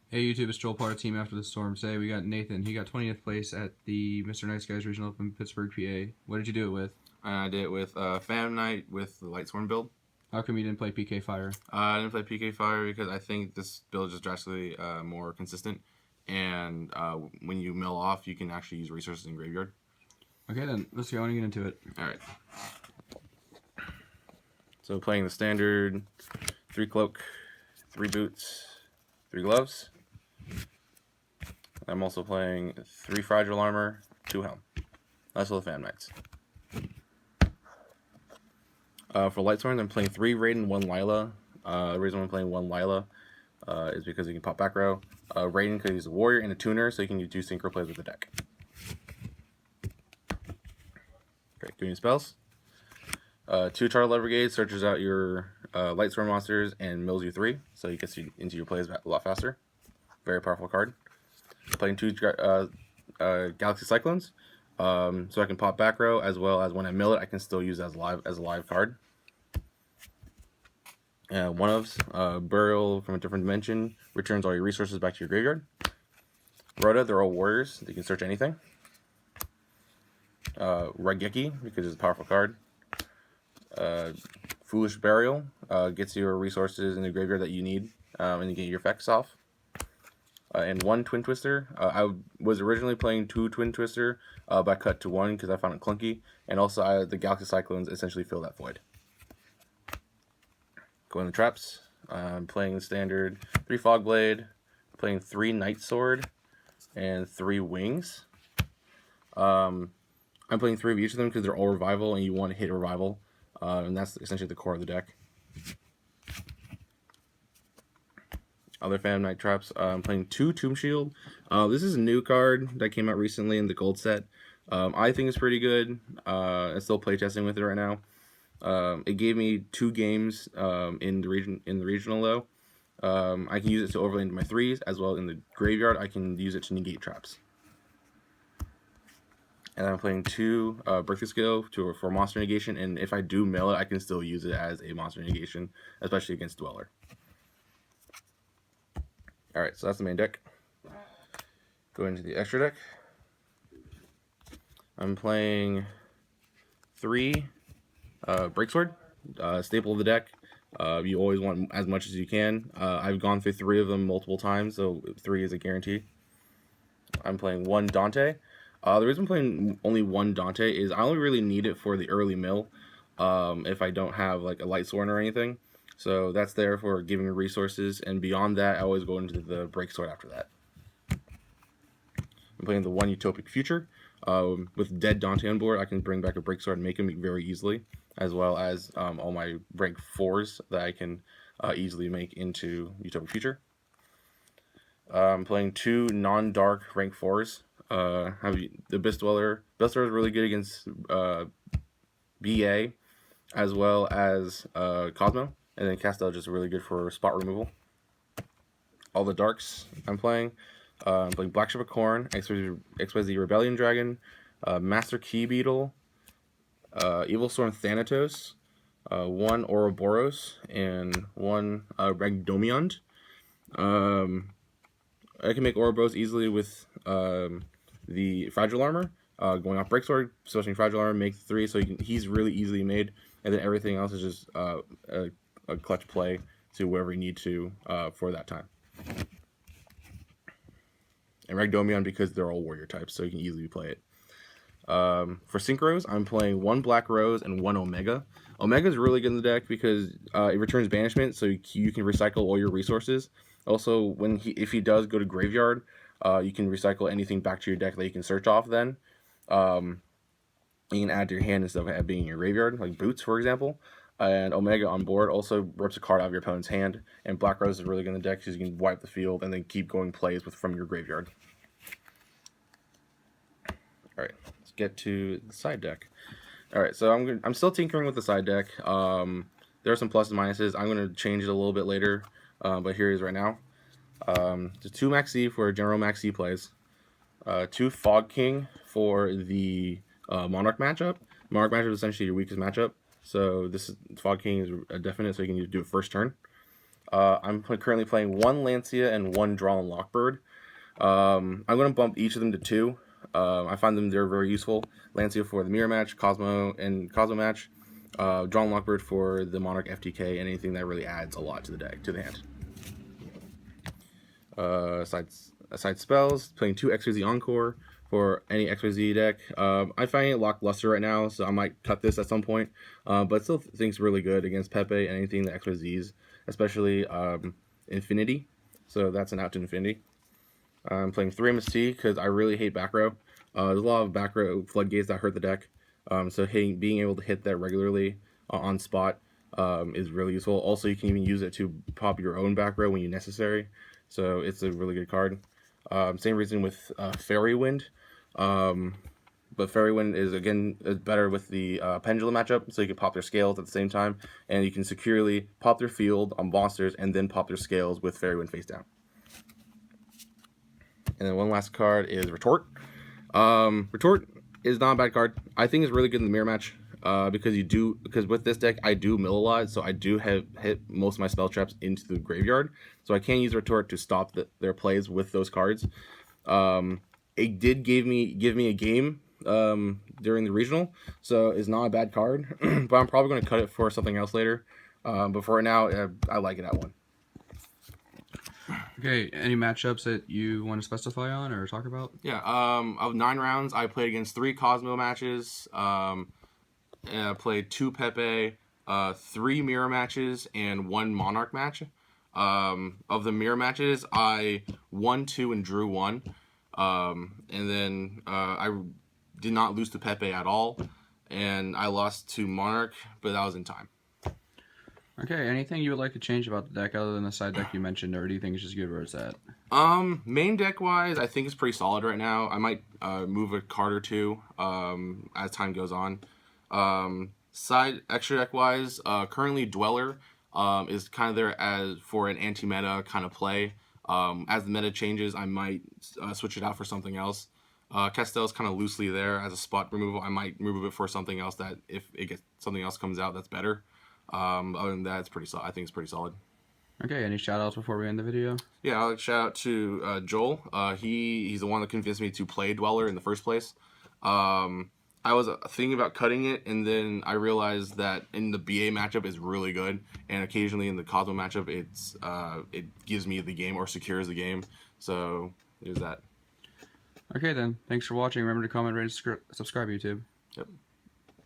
Hey YouTube, it's Joel, part of Team After the Storm. Today we got Nathan. He got 20th place at the Mr. Nice Guys Regional up in Pittsburgh, PA. What did you do it with? I did it with Fan Night with the Lightsworn build. How come you didn't play PK Fire? I didn't play PK Fire because I think this build is just drastically more consistent, and when you mill off, you can actually use resources in graveyard. Okay then, let's go on and get into it. Alright. So playing the standard 3 cloak, 3 boots, 3 gloves. I'm also playing 3 fragile armor, 2 helm. That's all the Fan Knights. For Lightsworn, I'm playing 3 Raiden, 1 Lila. The reason I'm playing 1 Lila is because you can pop back row. Raiden because he's a warrior and a tuner, so you can do synchro plays with the deck. Great, doing spells. 2 Charter Lever Gauge searches out your Lightsworn monsters and mills you 3, so you get into your plays a lot faster. Very powerful card. Playing 2 Galaxy Cyclones, so I can pop back row, as well as when I mill it, I can still use it as a live card. One of Burial from a Different Dimension returns all your resources back to your graveyard. Rhoda, they're all warriors. They can search anything. Raigeki, because it's a powerful card. Foolish Burial gets your resources in the graveyard that you need, and you get your effects off. And 1 Twin Twister. I was originally playing 2 Twin Twister, but I cut to 1 because I found it clunky. And also, the Galaxy Cyclones essentially fill that void. Going to traps. I'm playing the standard 3 Fogblade, playing 3 Night Sword, and 3 Wings. I'm playing 3 of each of them because they're all revival, and you want to hit revival. And that's essentially the core of the deck. Other Fan Night traps. I'm playing 2 Tomb Shield. This is a new card that came out recently in the gold set. I think it's pretty good. I'm still playtesting with it right now. It gave me 2 games in the regional though. I can use it to overlay into my 3s, as well in the graveyard. I can use it to negate traps. And I'm playing 2 Breakthrough Skill for monster negation, and if I do mill it, I can still use it as a monster negation, especially against Dweller. Alright, so that's the main deck. Going into the extra deck. I'm playing 3 Breaksword, staple of the deck. You always want as much as you can. I've gone through 3 of them multiple times, so 3 is a guarantee. I'm playing 1 Dante. The reason I'm playing only 1 Dante is I only really need it for the early mill if I don't have like a Lightsworn or anything. So that's there for giving resources, and beyond that, I always go into the Breaksword after that. I'm playing the 1 Utopic Future. With dead Dante on board, I can bring back a Breaksword and make him very easily, as well as all my rank 4s that I can easily make into Utopic Future. I'm playing 2 non-dark rank 4s. Have the Abyss Dweller. Abyss Dweller is really good against BA, as well as Kozmo, and then Castel just really good for spot removal. All the darks I'm playing. I'm playing Black Ship of Corn, XYZ Rebellion Dragon, Master Key Beetle, Evil Storm Thanatos, 1 Ouroboros, and 1 Ragdomiond. I can make Ouroboros easily with the Fragile Armor, going off Breaksword, switching Fragile Armor, make 3, so he's really easily made, and then everything else is just a clutch play to wherever you need to for that time. And Ragdomion because they're all warrior types, so you can easily play it. For Synchros, I'm playing 1 Black Rose and 1 Omega. Omega is really good in the deck because it returns banishment, so you can recycle all your resources. Also, if he does go to graveyard, you can recycle anything back to your deck that you can search off then. You can add to your hand instead of being in your graveyard, like Boots, for example. And Omega on board also rips a card out of your opponent's hand. And Black Rose is really good in the deck because you can wipe the field and then keep going plays from your graveyard. Alright, let's get to the side deck. Alright, so I'm still tinkering with the side deck. There are some pluses and minuses. I'm going to change it a little bit later, but here it is right now. The 2 Maxi for general Maxi plays. 2 Fog King for the Monarch matchup. Monarch matchup is essentially your weakest matchup. So Fog King is a definite, so you can do it first turn. I'm currently playing 1 Lancia and 1 Drawn Lockbird. I'm going to bump each of them to 2. I find they're very useful. Lancia for the mirror match, Kozmo match. Drawn Lockbird for the Monarch FTK, anything that really adds a lot to the deck, to the hand. Aside spells, playing 2 XYZ Encore for any XYZ deck. I'm finding it lackluster right now, so I might cut this at some point. But still think it's really good against Pepe and anything that XYZs, especially Infinity. So that's an out to Infinity. I'm playing 3 MST because I really hate back row. There's a lot of back row floodgates that hurt the deck. So being able to hit that regularly on spot is really useful. Also, you can even use it to pop your own back row when you necessary. So it's a really good card. Same reason with Fairy Wind. But Fairy Wind is better with the Pendulum matchup, so you can pop their scales at the same time, and you can securely pop their field on monsters and then pop their scales with Fairy Wind face down. And then one last card is Retort. Retort is not a bad card. I think it's really good in the mirror match because with this deck I do mill a lot, so I do hit most of my spell traps into the graveyard, so I can use Retort to stop their plays with those cards. It did give me a game during the regional, so it's not a bad card. But I'm probably going to cut it for something else later. But for right now, I like it at 1. Okay, any matchups that you want to specify on or talk about? Yeah, of 9 rounds, I played against 3 Kozmo matches. And I played 2 Pepe, 3 mirror matches, and 1 Monarch match. Of the mirror matches, I won 2 and drew 1. And then I did not lose to Pepe at all. And I lost to Monarch, but that was in time. Okay, anything you would like to change about the deck other than the side deck you mentioned, or do you think it's just good where it's at? Main deck wise, I think it's pretty solid right now. I might move a card or 2 as time goes on. Side extra deck wise, currently Dweller is kind of there as for an anti-meta kind of play. As the meta changes, I might switch it out for something else. Castell's kind of loosely there as a spot removal. I might remove it for something else that if something else comes out that's better. Other than that, it's pretty solid. I think it's pretty solid. Okay, any shout outs before we end the video? Yeah, I'll shout out to Joel. He's the one that convinced me to play Dweller in the first place. I was thinking about cutting it, and then I realized that in the BA matchup it's really good, and occasionally in the Kozmo matchup it gives me the game or secures the game. So there's that. Okay then, thanks for watching. Remember to comment, rate, and subscribe, YouTube. Yep.